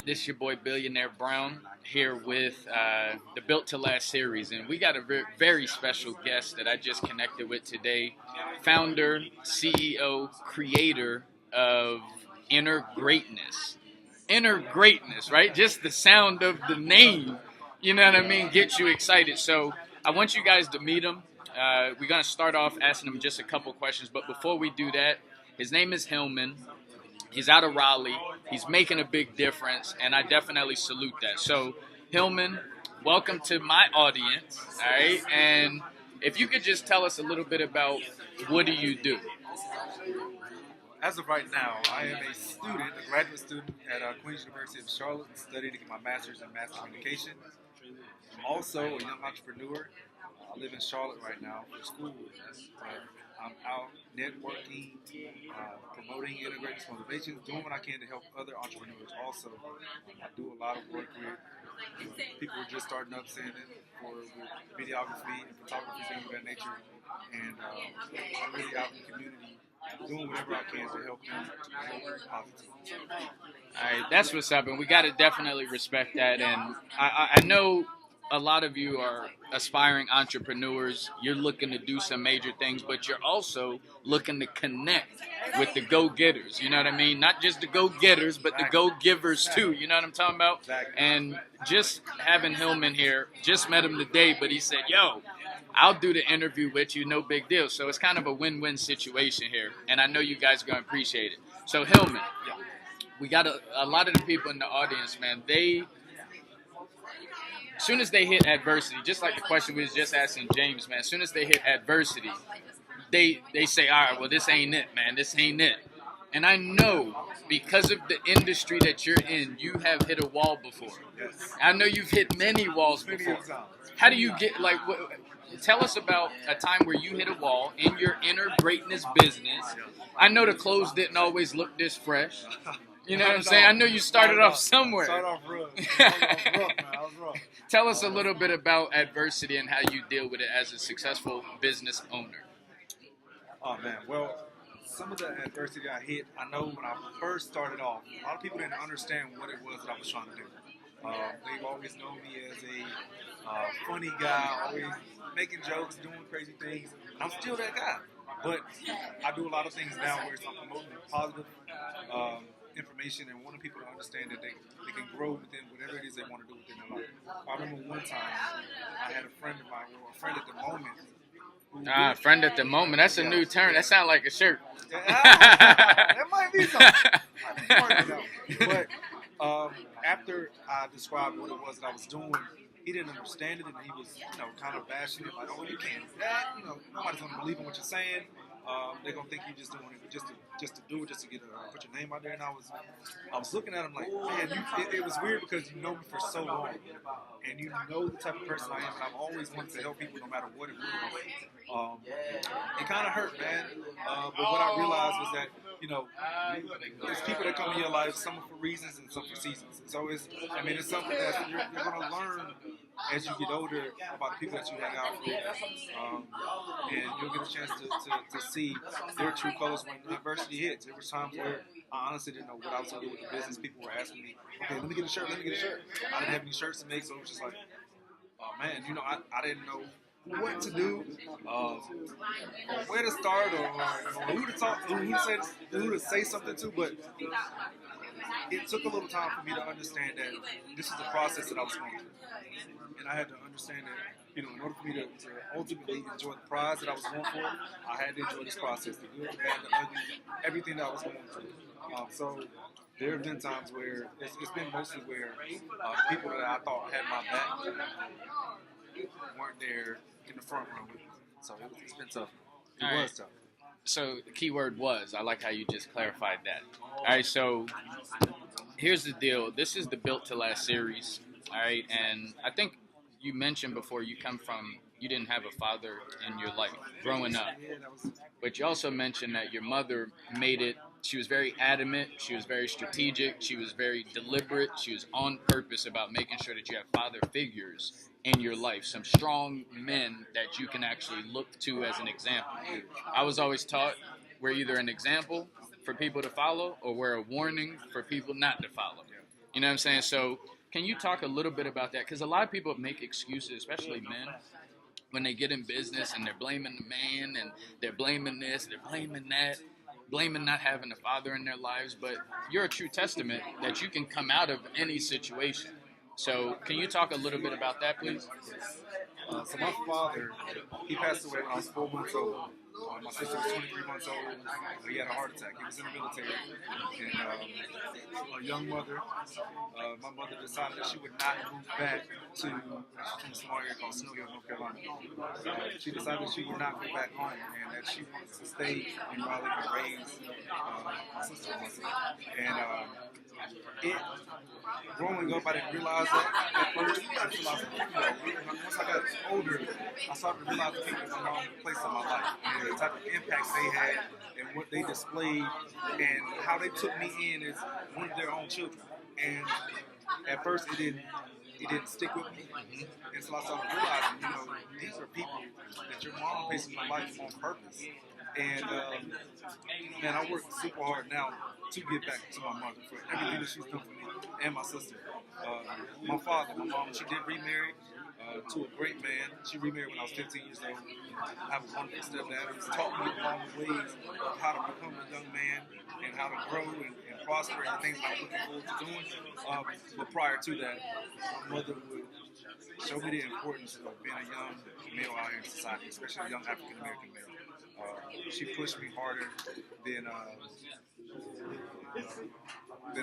This is your boy Billionaire Brown here with the Built to Last series, and we got a very special guest that I just connected with today. Founder, CEO, creator of Inner Greatness. Inner Greatness, right? Just the sound of the name, you know what I mean, gets you excited. So I want you guys to meet him. We're going to start off asking him just a couple questions, but before we do that, his name is Hillman. He's out of Raleigh. He's making a big difference, and I definitely salute that. So, Hillman, welcome to my audience, all right? And if you could just tell us a little bit about what do you do? As of right now, I am a student, a graduate student at Queen's University of Charlotte, studying to get my master's in mass communication. I'm also a young entrepreneur. I live in Charlotte right now for school. I'm out networking, promoting integrated motivations, doing what I can to help other entrepreneurs also. I do a lot of work with people who are just starting up, saying it for videography and photography, things of that nature. And I'm really out in the community doing whatever I can to help them positive. All right, that's what's up, and we got to definitely respect that. And I know a lot of you are aspiring entrepreneurs. You're looking to do some major things, but you're also looking to connect with the go-getters. You know what I mean? Not just the go-getters, but the go-givers too. You know what I'm talking about? And just having Hillman here, just met him today, but he said, yo, I'll do the interview with you, no big deal. So it's kind of a win-win situation here, and I know you guys are going to appreciate it. So Hillman, we got a lot of the people in the audience, man, as soon as they hit adversity, just like the question we was just asking James, man, as soon as they hit adversity, they say, all right, well, this ain't it, man. This ain't it. And I know because of the industry that you're in, you have hit a wall before. Yes. I know you've hit many walls before. How do you get, tell us about a time where you hit a wall in your inner greatness business. I know the clothes didn't always look this fresh. You know what I'm saying? I know you started off somewhere. Started off rough. I was rough. Tell us a little bit about adversity and how you deal with it as a successful business owner. Oh, man. Well, some of the adversity I hit, I know when I first started off, a lot of people didn't understand what it was that I was trying to do. They've always known me as a funny guy, always making jokes, doing crazy things. And I'm still that guy. But I do a lot of things now where I'm promoting positive information and wanting people to understand that they can grow within whatever it is they want to do within their life. I remember one time I had a friend of mine, or a friend at the moment. Friend at the moment. That's a new term. That sounds like a shirt. That might be something. But after I described what it was that I was doing, he didn't understand it, and he was, kind of bashing it, like, oh, you can't do that. Nobody's going to believe in what you're saying. They're gonna think you're just doing it just to do it, just to get put your name out there. And I was looking at him like, man, it was weird because you know me for so long, and you know the type of person I am, and I've always wanted to help people no matter what it was. It kind of hurt, man. But what I realized was that there's people that come in your life, some for reasons and some for seasons. So it's something that you're gonna learn as you get older about the people that you hang out with, and you'll get a chance to see their true colors when adversity hits. There were times where I honestly didn't know what I was going to do with the business. People were asking me, okay, let me get a shirt. I didn't have any shirts to make, so it was just like, oh man, I didn't know what to do, where to start, or who to talk, who to say something to, but it took a little time for me to understand that this is the process that I was going through. And I had to understand that, in order for me to ultimately enjoy the prize that I was going for, I had to enjoy this process, the good, the bad, the ugly, everything that I was going through. So there have been times where it's been mostly where people that I thought had my back weren't there in the front row with me. So it's been tough. It was tough. So the key word was. I like how you just clarified that. All right, so here's the deal. This is the Built to Last series. All right, and I think you mentioned before you didn't have a father in your life growing up. But you also mentioned that your mother made it. She was very adamant. She was very strategic. She was very deliberate. She was on purpose about making sure that you have father figures in your life, some strong men that you can actually look to as an example. I was always taught we're either an example for people to follow or we're a warning for people not to follow. You know what I'm saying? So can you talk a little bit about that? Because a lot of people make excuses, especially men, when they get in business and they're blaming the man and they're blaming this, they're blaming that, blaming not having a father in their lives. But you're a true testament that you can come out of any situation. So can you talk a little bit about that, please? So my father, he passed away when I was 4 months old. My sister was 23 months old. He had a heart attack. He was in the military. And a young mother, my mother decided that she would not move back to from a small area called Snow Hill, North Carolina. She decided she would not go back home and that she wanted to stay in Raleigh and raise my sister and myself. And growing up, I didn't realize that at first. Until once I got older, I started to realize the people in the wrong place in my life and the type of impacts they had and what they displayed and how they took me in as one of their own children. And at first, it didn't stick with me. And so I started realizing, these are people that your mom placed in my life on purpose. And man, I work super hard now to get back to my mother for everything that she's done for me and my sister. My mom, she did remarry to a great man. She remarried when I was 15 years old. I have a wonderful stepdad who's taught me along the ways of how to become a young man and how to grow and prosper and the things I'm looking forward to doing. But prior to that, my mother would show me the importance of being a young male out here in society, especially a young African American male. She pushed me harder than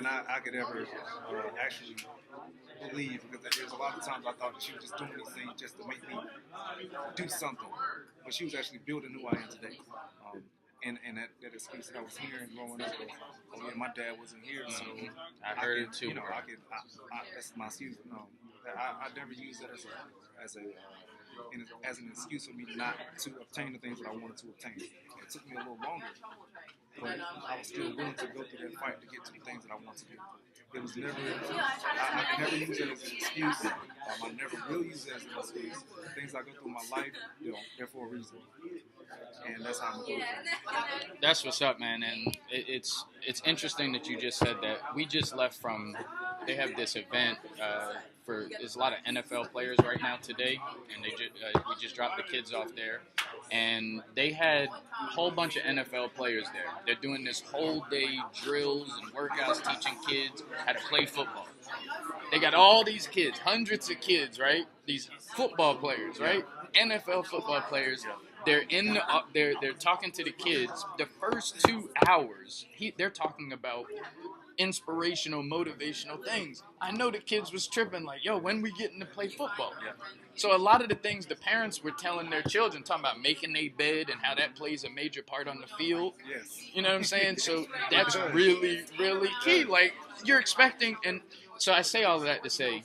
I could ever actually believe, because there's a lot of times I thought that she was just doing these things just to make me do something, but she was actually building who I am today. And that excuse that I was hearing growing up was, oh yeah, my dad wasn't here, so I heard it too. That's my excuse. I never use that as an excuse for me not to obtain the things that I wanted to obtain. It took me a little longer, but I was still willing to go through that fight to get to the things that I wanted to do. It was never, I can never use it as an excuse. I never will use it as an excuse. The things I go through in my life, they're for a reason. And that's how I'm going. That's what's up, man. And it's interesting that you just said that. We just left from, they have this event there's a lot of NFL players right now today, and we just dropped the kids off there, and they had a whole bunch of NFL players there. They're doing this whole day drills and workouts teaching kids how to play football. They got all these kids, hundreds of kids, right? These football players, right? NFL football players. They're they're talking to the kids. The first 2 hours, they're talking about inspirational, motivational things. I know the kids was tripping like, yo, when we getting to play football? So a lot of the things the parents were telling their children, talking about making a bed and how that plays a major part on the field. Yes. You know what I'm saying? So that's really, really key. Like, you're expecting, and so I say all of that to say,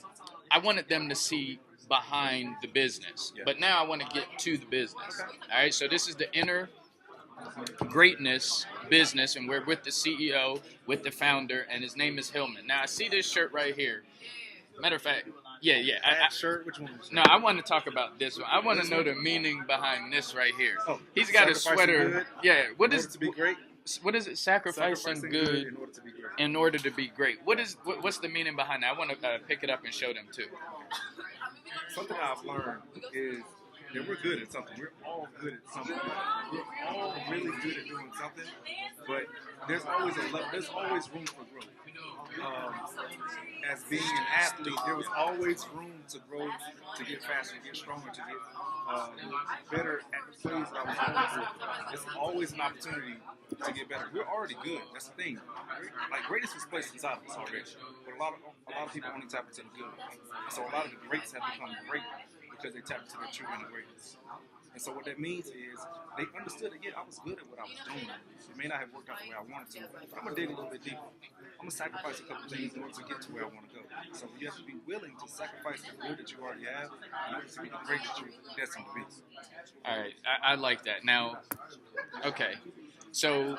I wanted them to see behind the business. But now I want to get to the business. All right, so this is the inner greatness business, and we're with the CEO, with the founder, and his name is Hillman. Now, I see this shirt right here. Matter of fact, That shirt? Which one? No, I want to talk about this one. I want to know the meaning behind this right here. Oh, he's got a sweater. Good, What in is order to be great? What is it? Sacrificing good in order to be great. in order to be great. What's the meaning behind that? I want to pick it up and show them too. Something I've learned is that we're good at something. We're all good at something. We're all really good at doing something, but there's always room for growth. As being an athlete, there was always room to grow, to get faster, to get stronger, to get better at the plays that I was going for. There's always an opportunity to get better. We're already good. That's the thing. Like, greatness was placed inside of us already, but a lot of people only tap into the good. So a lot of the greats have become great because they tap into their true inner greatness. And so what that means is they understood that, I was good at what I was doing. It may not have worked out the way I wanted to, but I'm going to dig a little bit deeper. I'm going to sacrifice a couple things in order to get to where I want to go. So you have to be willing to sacrifice the good that you already have in order to be the great that you're destined to be. All right, I like that. Now, okay, so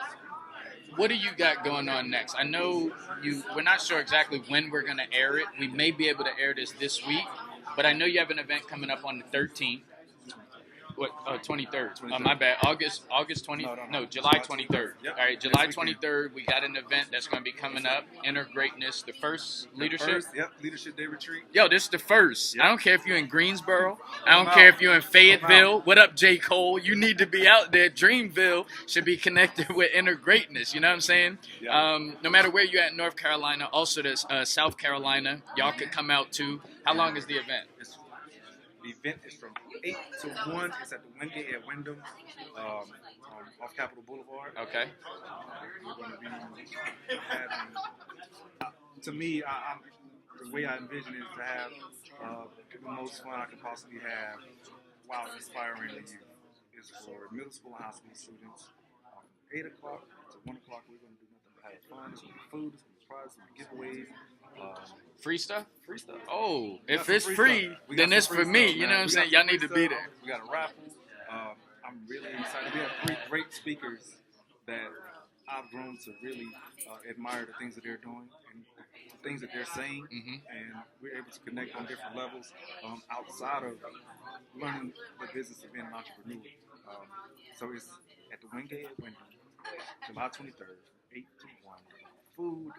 what do you got going on next? I know we're not sure exactly when we're going to air it. We may be able to air this week. but I know you have an event coming up on the 13th. What? 23rd. 23rd. My bad. August 20. No, July 23rd. Yep. All right, July 23rd. We got an event that's going to be coming up. Inner Greatness, the first leadership. Leadership Day retreat. Yo, this is the first. Yep. I don't care if you're in Greensboro. I don't care if you're in Fayetteville. What up, J. Cole? You need to be out there. Dreamville should be connected with Inner Greatness. You know what I'm saying? Yeah. No matter where you're at in North Carolina, also there's South Carolina. Y'all could come out too. How long is the event? The event is from 8 to 1. It's at the Wingate at Wyndham, off Capitol Boulevard. Okay. We're going to be having, to me, the way I envision it is to have the most fun I could possibly have while inspiring the youth. It's for middle school and high school students. 8 o'clock to 1 o'clock, we're going to do nothing but have fun. It's going to be food, it's going to be prizes, it's going to be giveaways. Free stuff? Free stuff. Oh, if it's free, then it's for me. You know what I'm saying? Y'all need to be there. We got a raffle. I'm really excited. We have 3 great speakers that I've grown to really admire the things that they're doing and the things that they're saying. And we're able to connect on different levels outside of learning the business of being an entrepreneur. So it's at the Wingate at Wyndham, July 23rd, 8 to 1. Food,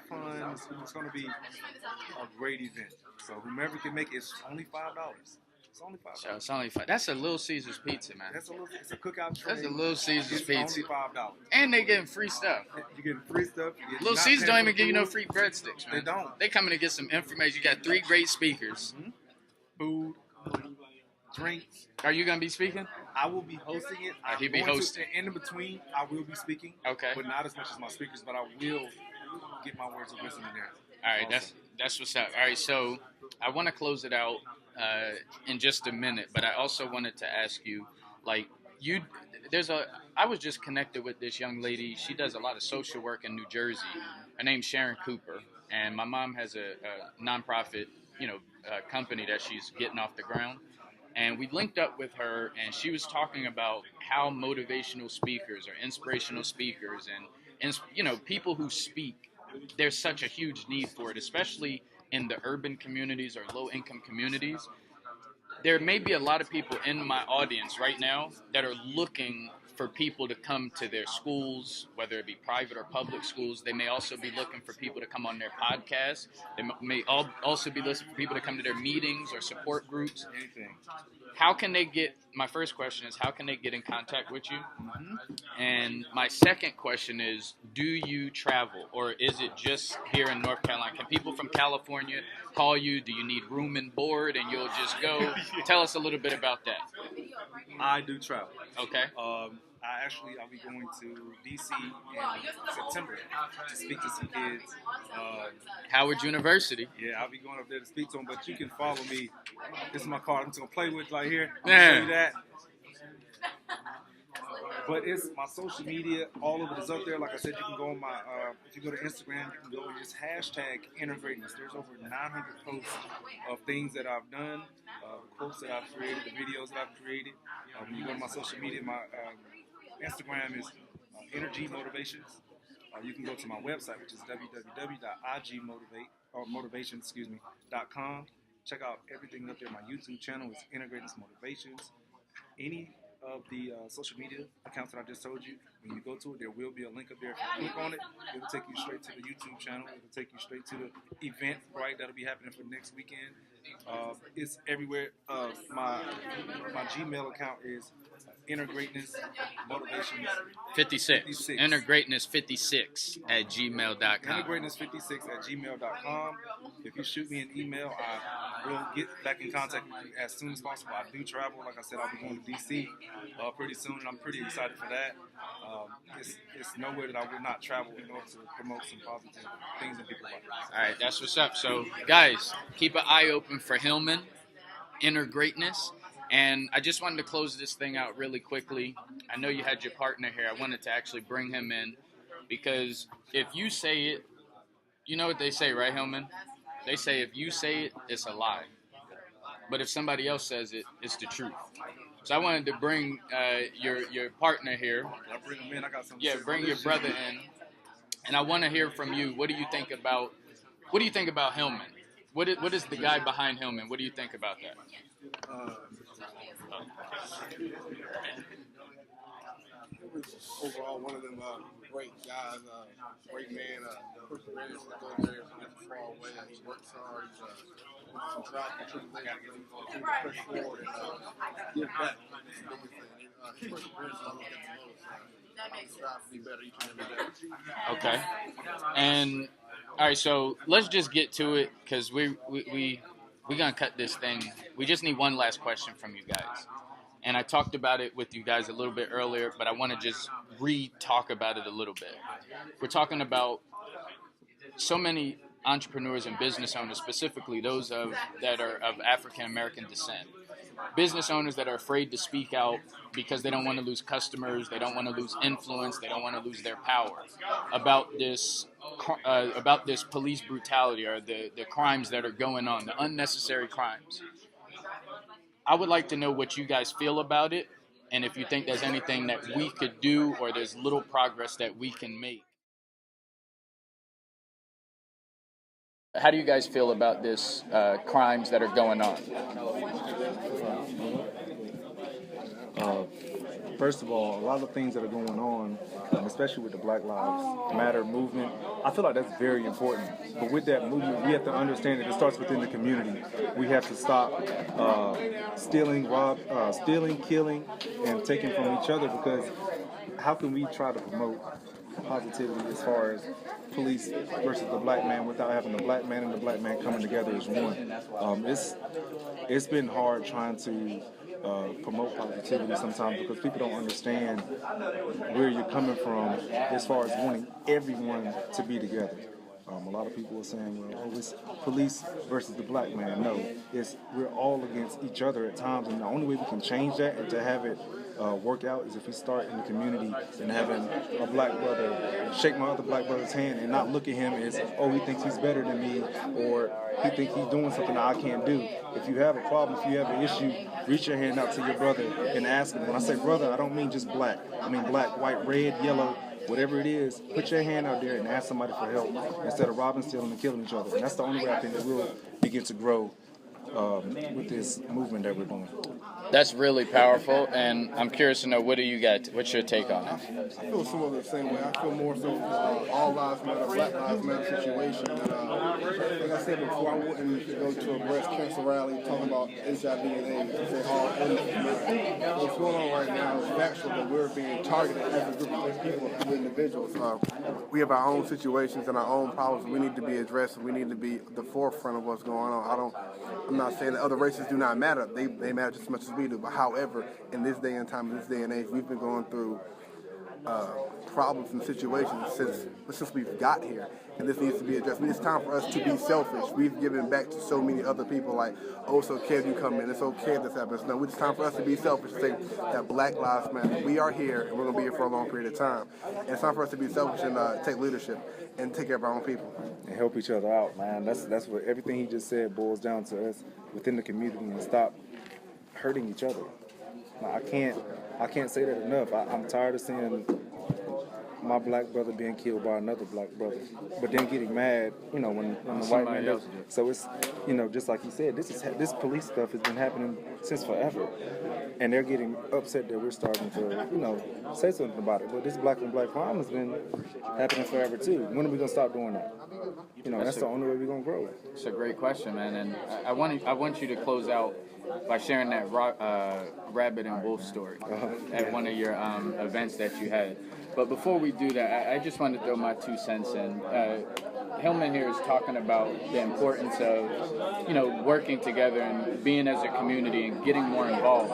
fun. It's going to be a great event. So whomever can make it, it's only $5. It's only $5. So it's only $5. That's a Little Caesars pizza, man. It's a cookout tray. That's a Little Caesars it's pizza. Only $5. And they getting free stuff. You're getting free stuff. Little Caesars don't even give you no free breadsticks, man. They don't. They coming to get some information. You got 3 great speakers. Food, drinks. Are you gonna be speaking? I will be hosting it. He'll be hosting. In between, I will be speaking. Okay. But not as much as my speakers, but I will get my words of wisdom in there. All right, that's what's up. All right, so I want to close it out in just a minute, but I also wanted to ask you, like, I was just connected with this young lady. She does a lot of social work in New Jersey. Her name's Sharon Cooper, and my mom has a nonprofit, company that she's getting off the ground. And we linked up with her, and she was talking about how motivational speakers or inspirational speakers and people who speak, there's such a huge need for it, especially in the urban communities or low-income communities. There may be a lot of people in my audience right now that are looking for people to come to their schools, whether it be private or public schools. They may also be looking for people to come on their podcasts. They may also be listening for people to come to their meetings or support groups. Anything. My first question is, how can they get in contact with you? And my second question is, do you travel, or is it just here in North Carolina? Can people from California call you? Do you need room and board and you'll just go? Tell us a little bit about that. I do travel. Okay. I'll be going to D.C. in September to speak to some kids. Howard University. Yeah, I'll be going up there to speak to them, but you can follow me. This is my card I'm just going to play with right here. Yeah. Show you that. But it's my social media, all of it is up there. Like I said, you can go on my, if you go to Instagram, you can go and just hashtag Inner Greatness. There's over 900 posts of things that I've done, quotes that I've created, the videos that I've created. When you go to my social media, my Instagram is Energy Motivations. You can go to my website, which is www.igmotivation.com. Check out everything up there. My YouTube channel is Inner Greatness Motivations. Any of the social media accounts that I just told you, when you go to it, there will be a link up there. If you click on it, it'll take you straight to the YouTube channel. It'll take you straight to the event, right? That'll be happening for next weekend. It's everywhere. My Gmail account is Inner Greatness Motivations 56. Inner Greatness 56 at gmail.com. Inner Greatness 56 at gmail.com. If you shoot me an email, I will get back in contact with you as soon as possible. I do travel. Like I said, I'll be going to D.C. Pretty soon, and I'm pretty excited for that. It's nowhere that I will not travel in order to promote some positive things in people's lives. All right, that's what's up. So, guys, keep an eye open for Hillman, Inner Greatness. And I just wanted to close this thing out really quickly. I know you had your partner here. I wanted to actually bring him in because if you say it, you know what they say, right, Hillman? They say if you say it, it's a lie. But if somebody else says it, it's the truth. So I wanted to bring your partner here. I'll bring him in. I got some. Yeah, bring your brother in. And I want to hear from you. What do you think about Hillman? what is the guy behind Hillman? What do you think about that? Overall, one of them great guys, great man, perseverance to go there from far away. He works hard. He's some trials and tribulations. He's push forward and give back. Perseverance, I look at the most. Strive to be better each and every day. Okay. And all right, so let's just get to it because we gonna cut this thing. We just need one last question from you guys. And I talked about it with you guys a little bit earlier, but I want to just re-talk about it a little bit. We're talking about so many entrepreneurs and business owners, specifically those that are of African American descent. Business owners that are afraid to speak out because they don't want to lose customers, they don't want to lose influence, they don't want to lose their power about this police brutality or the crimes that are going on, the unnecessary crimes. I would like to know what you guys feel about it, and if you think there's anything that we could do or there's little progress that we can make. How do you guys feel about this crimes that are going on? First of all, a lot of the things that are going on, especially with the Black Lives Matter movement, I feel like that's very important. But with that movement, we have to understand that it starts within the community. We have to stop stealing, killing, and taking from each other, because how can we try to promote positivity as far as police versus the black man without having the black man and the black man coming together as one? It's been hard trying to promote positivity sometimes because people don't understand where you're coming from as far as wanting everyone to be together. A lot of people are saying, well, oh, it's police versus the black man. No, we're all against each other at times, and the only way we can change that and to have it work out is if we start in the community and having a black brother shake my other black brother's hand and not look at him as, oh, he thinks he's better than me, or he thinks he's doing something that I can't do. If you have a problem, if you have an issue, reach your hand out to your brother and ask him. When I say brother, I don't mean just black. I mean black, white, red, yellow, whatever it is. Put your hand out there and ask somebody for help instead of robbing, stealing, and killing each other. And that's the only way I think that we'll begin to grow with this movement that we're doing. That's really powerful, and I'm curious to know, what do you got? What's your take on it? I feel somewhat the same way. I feel more so all lives matter, Black Lives Matter situation. And, like I said before, I wouldn't go to a breast cancer rally talking about HIV and AIDS and say all illness. What's going on right now is factual that we're being targeted as a group of people, as individuals. We have our own situations and our own problems. We need to be addressed. We need to be the forefront of what's going on. I'm not saying that other races do not matter. They matter just as much as we do. But however, in this day and time, in this day and age, we've been going through problems and situations since we've got here, and this needs to be addressed. It's time for us to be selfish. We've given back to so many other people, like, oh, it's okay if you come in, it's okay if this happens. No, it's time for us to be selfish, to say that Black Lives Matter. We are here, and we're going to be here for a long period of time. And it's time for us to be selfish and take leadership and take care of our own people. And help each other out, man. That's what everything he just said boils down to, us within the community, and stop hurting each other. I can't say that enough. I'm tired of seeing my black brother being killed by another black brother, but then getting mad, when the white man does. So it's, just like you said, this police stuff has been happening since forever, and they're getting upset that we're starting to, say something about it. But this black on black crime has been happening forever too. When are we gonna stop doing that? That's the only way we're gonna grow. It's a great question, man, and I want you to close out by sharing that rabbit and wolf story at one of your events that you had. But before we do that, I just want to throw my 2 cents in. Hillman here is talking about the importance of, working together and being as a community and getting more involved.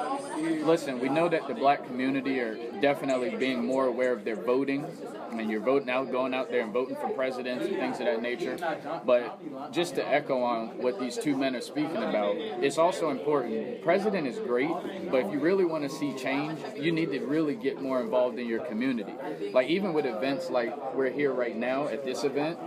Listen, we know that the black community are definitely being more aware of their voting. I mean, you're voting out, going out there and voting for presidents and things of that nature. But just to echo on what these two men are speaking about, it's also important. President is great, but if you really want to see change, you need to really get more involved in your community. Like, even with events like we're here right now at this event,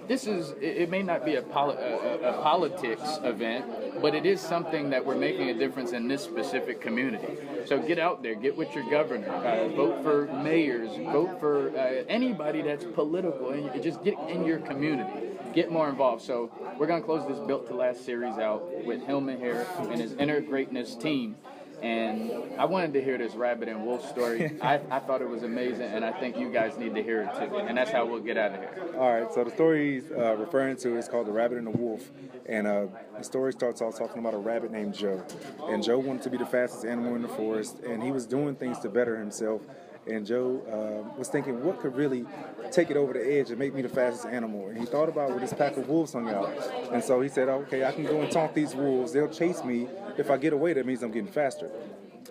it may not be a politics event, but it is something that we're making a difference in this specific community. So get out there, get with your governor, vote for mayors, vote for anybody that's political, and just get in your community. get more involved. So we're going to close this Built to Last series out with Hillman here and his Inner Greatness team. And I wanted to hear this rabbit and wolf story. I thought it was amazing, and I think you guys need to hear it too. And that's how we'll get out of here. All right, so the story he's referring to is called The Rabbit and the Wolf. And the story starts off talking about a rabbit named Joe. And Joe wanted to be the fastest animal in the forest, and he was doing things to better himself. And Joe was thinking, what could really take it over the edge and make me the fastest animal? And he thought about where this pack of wolves hung out. And so he said, okay, I can go and taunt these wolves. They'll chase me. If I get away, that means I'm getting faster.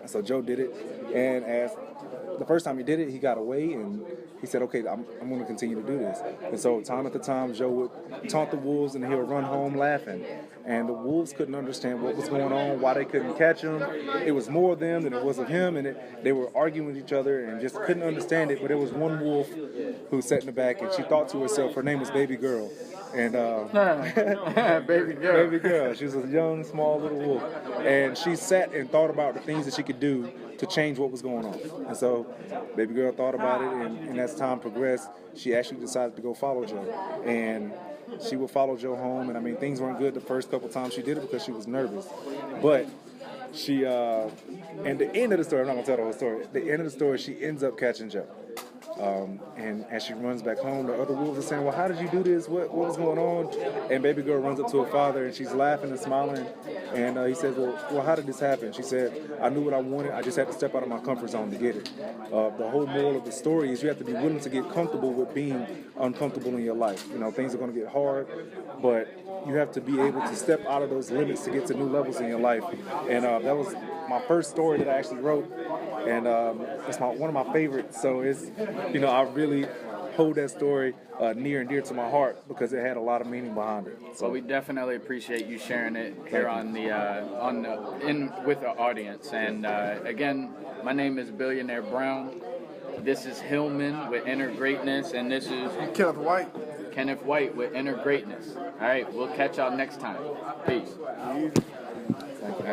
So Joe did it. And as the first time he did it, he got away, and he said, okay, I'm going to continue to do this. And so time after time, Joe would taunt the wolves, and he would run home laughing. And the wolves couldn't understand what was going on, why they couldn't catch him. It was more of them than it was of him, and they were arguing with each other and just couldn't understand it. But there was one wolf who sat in the back, and she thought to herself, her name was Baby Girl. And Baby girl. Baby girl. She was a young, small little wolf. And she sat and thought about the things that she could do to change what was going on. And so Baby girl thought about it, and as time progressed, she actually decided to go follow Joe. And she would follow Joe home, and I mean, things weren't good the first couple times she did it because she was nervous. But she, and the end of the story, I'm not going to tell the whole story, the end of the story, she ends up catching Joe. And as she runs back home, the other wolves are saying, well, how did you do this? What was going on? And Baby girl runs up to her father, and she's laughing and smiling. And he says, well, how did this happen? She said, I knew what I wanted. I just had to step out of my comfort zone to get it. The whole moral of the story is you have to be willing to get comfortable with being uncomfortable in your life. You know, things are going to get hard, but you have to be able to step out of those limits to get to new levels in your life. And that was my first story that I actually wrote. And it's one of my favorites. So it's, you know, I really hold that story near and dear to my heart because it had a lot of meaning behind it. So well, we definitely appreciate you sharing it here with the audience. And again, my name is Billionaire Brown. This is Hillman with Inner Greatness, and this is Kenneth White with Inner Greatness. All right, we'll catch y'all next time. Peace. thank you.